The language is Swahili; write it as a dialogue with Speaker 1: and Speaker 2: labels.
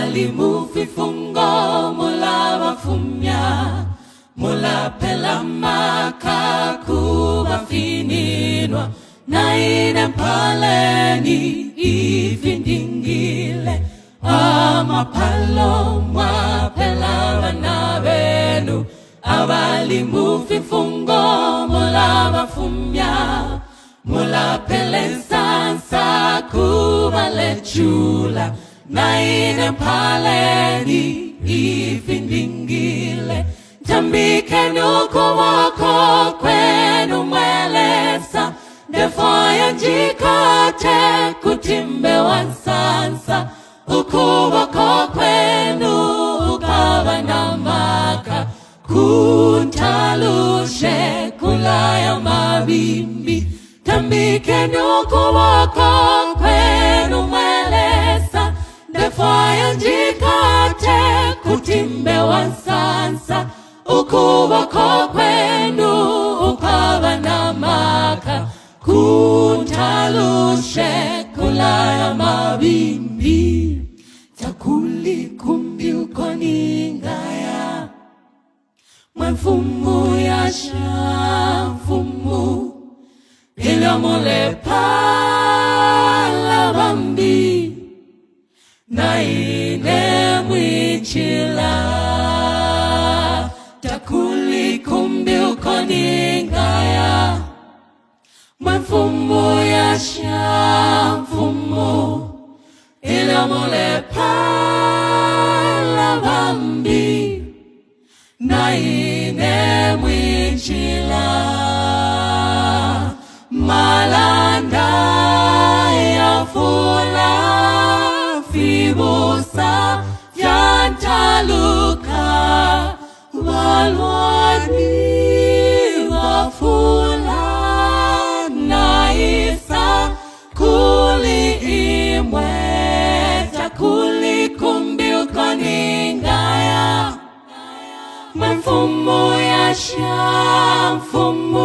Speaker 1: Abalimufifungo mula wafumya mula pela makakuba fininwa na inempaleni ifindingile amapalo mwa pela wanabenu Abalimufifungo mula wafumya mula pele sansa kuba lechula na inempaleni ifindingile tambike nuko wako kwenu mwelesa defaya jikate kutimbe wansansa ukuboko kwenu ukawa na maka kuntalushe kulaya mabimbi tambike nuko wako kwenu mwelesa defaya jikate kutimbe wansansa ukuboko kwenu ukawa na maka kuntalushe kulaya mabimbi takuli kumbi ukoningaya mfumu ya shamfumu ilamole pala bambi na ine mwichila takuli kumbi ukoningaya mfumu ya shamfumu ilamole pala bambi na ine mwichila malanda ya fula fibusa yantaluka walwani wafula na isa kuli imwe takuli kumbi ukoningaya mfumu ya shamfumu